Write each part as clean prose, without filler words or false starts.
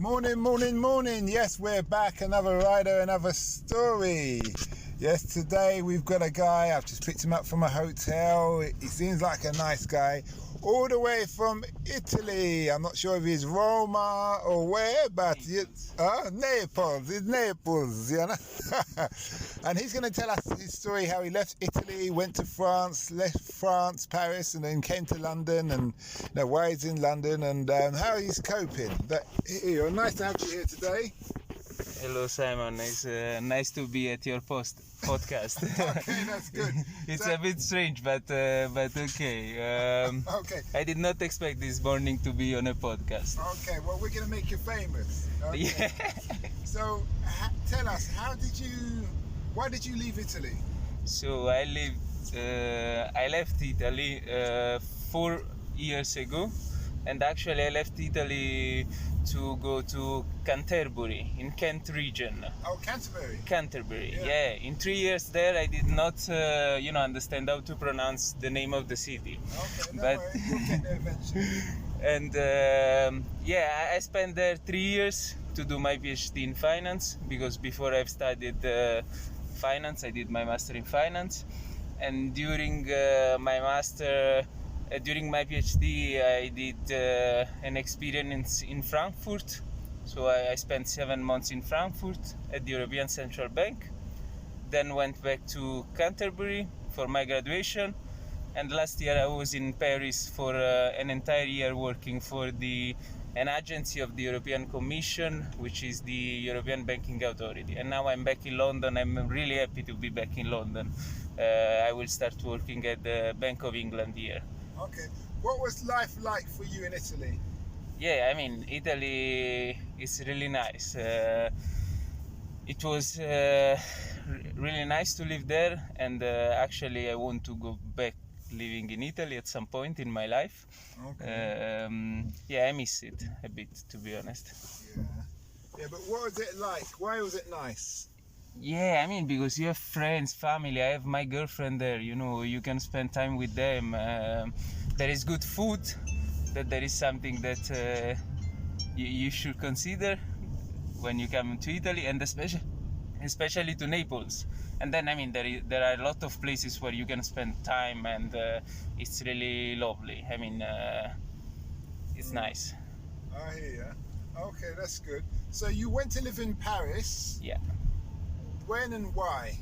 Morning. Yes, we're back. Another rider, another story. Yes, today we've got a guy. I've just picked him up from a hotel. He seems like a nice guy. All the way from Italy. I'm not sure if he's Roma or where, but Naples. It's Naples, you know. And he's going to tell us his story, how he left Italy, went to France, left France, Paris, and then came to London, and why he's in London, and how he's coping. Nice to have you here today. Hello, Simon. It's nice to be at your podcast. Okay, that's good. It's a bit strange, but okay. Okay. I did not expect this morning to be on a podcast. Okay, well, we're going to make you famous. Okay. Yeah. So, tell us, why did you leave Italy? So I left Italy 4 years ago, and actually I left Italy to go to Canterbury in Kent region. Oh, Canterbury. Canterbury, yeah. In 3 years there, I did not, understand how to pronounce the name of the city. Okay, no worries. We'll get there eventually. And I spent there 3 years to do my PhD in finance, because before I've studied finance, I did my master in finance. And during during my PhD, I did an experience in Frankfurt. So I spent 7 months in Frankfurt at the European Central Bank. Then went back to Canterbury for my graduation. And last year I was in Paris for an entire year working for an agency of the European Commission, which is the European Banking Authority. And now I'm back in London. I'm really happy to be back in London. I will start working at the Bank of England here. Okay. What was life like for you in Italy? Yeah, I mean, Italy is really nice. It was really nice to live there, and actually I want to go back living in Italy at some point in my life. Okay. I miss it a bit, to be honest. Yeah, but what was it like? Why was it nice? Yeah, I mean, because you have friends, family. I have my girlfriend there, you can spend time with them. There is good food, there is something that you should consider when you come to Italy, and especially to Naples. And then, I mean, there are a lot of places where you can spend time, and it's really lovely. I mean, it's nice. I hear you. Okay, that's good. So you went to live in Paris. Yeah. When and why?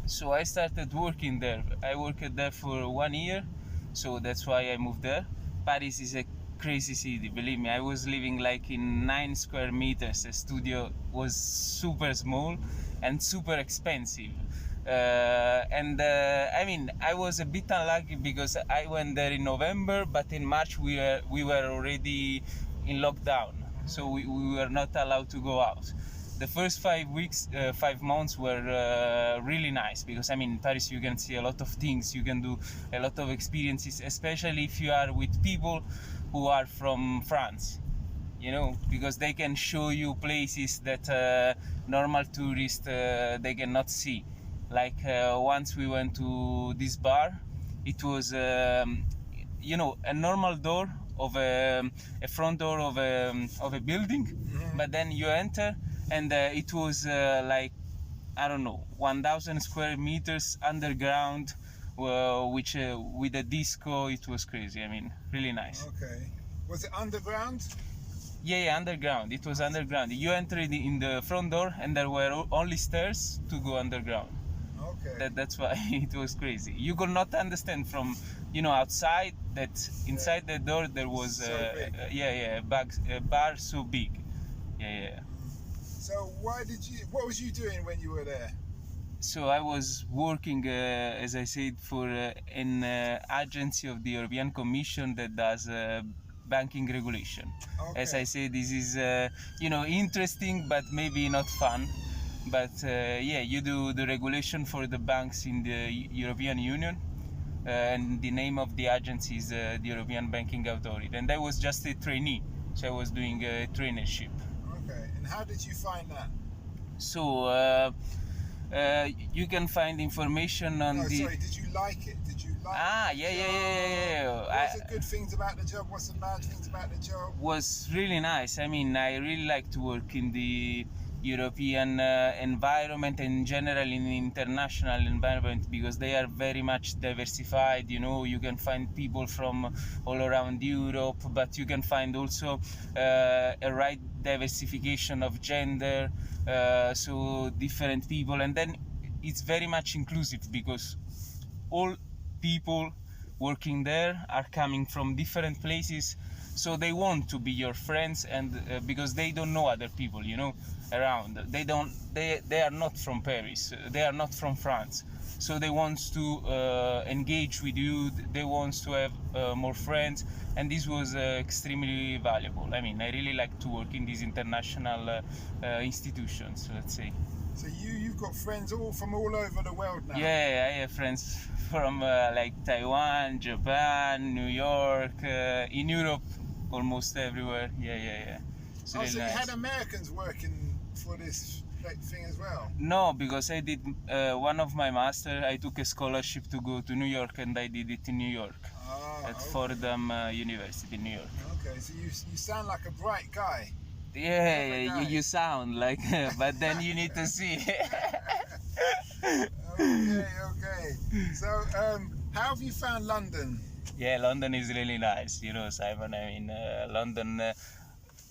So I started working there. I worked there for 1 year, so that's why I moved there. Paris is a crazy city, believe me. I was living like in 9 square meters. The studio was super small and super expensive. I mean, I was a bit unlucky because I went there in November, but in March we were already in lockdown, so we were not allowed to go out. The first 5 months were really nice, because I mean, in Paris you can see a lot of things, you can do a lot of experiences, especially if you are with people who are from France, because they can show you places that normal tourists they cannot see. Like once we went to this bar, it was a normal door of a front door of a building, but then you enter, and it was like, I don't know, 1,000 square meters underground, which with a disco. It was crazy. I mean, really nice. Okay. Was it underground? Yeah, underground. It was underground. You entered in the front door, and there were only stairs to go underground. Okay. That's why it was crazy. You could not understand from outside that inside the door there was a bar so big. Yeah. So what was you doing when you were there? So I was working, as I said, for an agency of the European Commission that does banking regulation. Okay. As I said, this is interesting, but maybe not fun. But you do the regulation for the banks in the European Union, and the name of the agency is the European Banking Authority. And I was just a trainee, so I was doing a traineeship. Okay, and how did you find that? So You can find information on the. Sorry, did you like it? Did you like Yeah. What's the good things about the job? What's the bad things about the job? Was really nice. I mean, I really like to work in the European environment and in general in the international environment, because they are very much diversified. You know, you can find people from all around Europe, but you can find also a right diversification of gender, so different people, and then it's very much inclusive because all people working there are coming from different places, so they want to be your friends, and because they don't know other people, you know, around. They are not from Paris, they are not from France, so they want to engage with you, they want to have more friends, and this was extremely valuable. I mean, I really like to work in these international institutions, let's say. So you've got friends from all over the world now? Yeah, I have friends from like Taiwan, Japan, New York, in Europe, almost everywhere. Yeah. It's really so nice. You had Americans working for this thing as well? No, because I did one of my master. I took a scholarship to go to New York, and I did it in New York at Fordham University in New York. Okay, so you sound like a bright guy. Yeah, you sound like, but then you need to see. Okay. So, how have you found London? Yeah, London is really nice, you know, Simon. I mean, London.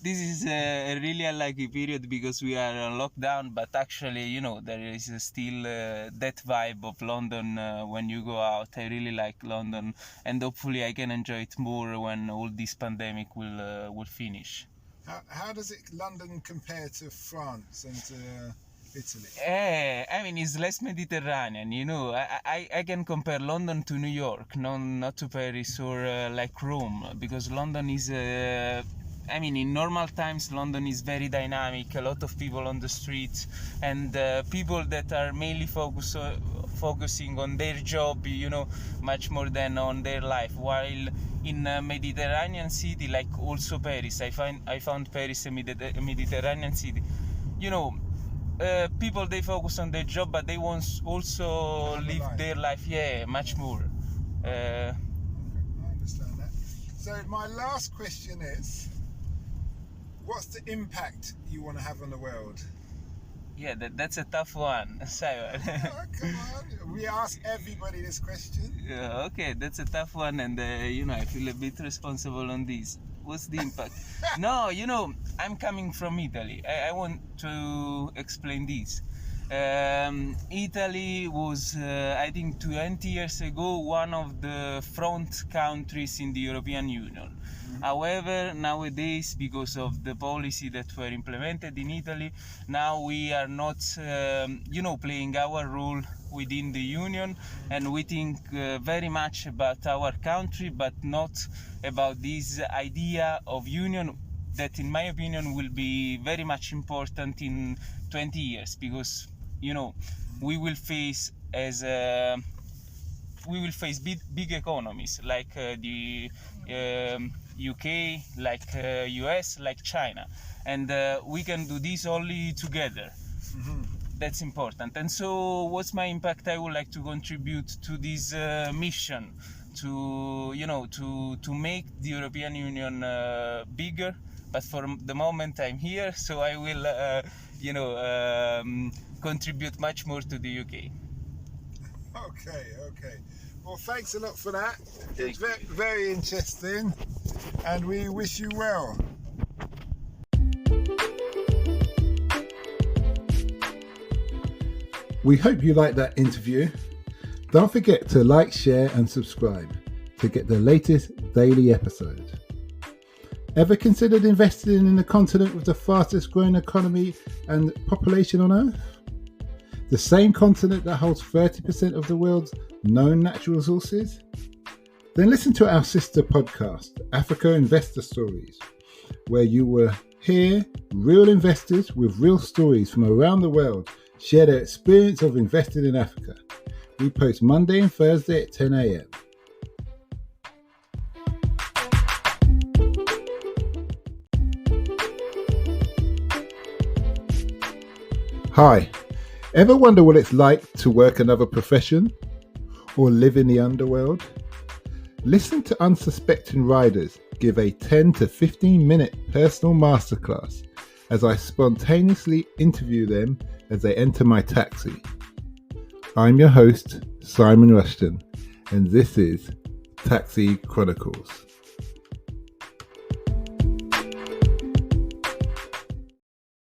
This is a really unlucky period because we are on lockdown, but actually, you know, there is still that vibe of London when you go out. I really like London, and hopefully I can enjoy it more when all this pandemic will finish. How does London compare to France and to Italy? I mean, it's less Mediterranean, you know. I can compare London to New York, not to Paris or like Rome, because London is, I mean, in normal times, London is very dynamic, a lot of people on the streets, and people that are mainly focusing on their job, you know, much more than on their life, while in a Mediterranean city like also Paris, I found Paris a Mediterranean city, you know, people, they focus on their job, but they want also live their life, much more. I understand that. So my last question is, what's the impact you want to have on the world? Yeah, that's a tough one, Simon. Come on, we ask everybody this question. Yeah, okay, that's a tough one, and you know, I feel a bit responsible on this. What's the impact? No, you know, I'm coming from Italy. I want to explain this. Italy was, I think 20 years ago, one of the front countries in the European Union. However, nowadays, because of the policy that were implemented in Italy, now we are not, you know, playing our role within the Union, and we think very much about our country, but not about this idea of Union that, in my opinion, will be very much important in 20 years, because, you know, we will face big economies like the UK, like US, like China, and we can do this only together. That's important. And so what's my impact? I would like to contribute to this mission, to, you know, to make the European Union bigger, but for the moment I'm here, so I will you know, contribute much more to the UK. Okay. Well, thanks a lot for that. It's Thank you. very interesting, and we wish you well. We hope you liked that interview. Don't forget to like, share and subscribe to get the latest daily episode. Ever considered investing in the continent with the fastest growing economy and population on Earth? The same continent that holds 30% of the world's known natural resources? Then listen to our sister podcast, Africa Investor Stories, where you will hear real investors with real stories from around the world share their experience of investing in Africa. We post Monday and Thursday at 10 a.m. Hi, Ever wonder what it's like to work another profession or live in the underworld? Listen to unsuspecting riders give a 10 to 15 minute personal masterclass as I spontaneously interview them as they enter my taxi. I'm your host, Simon Rushton, and this is Taxi Chronicles.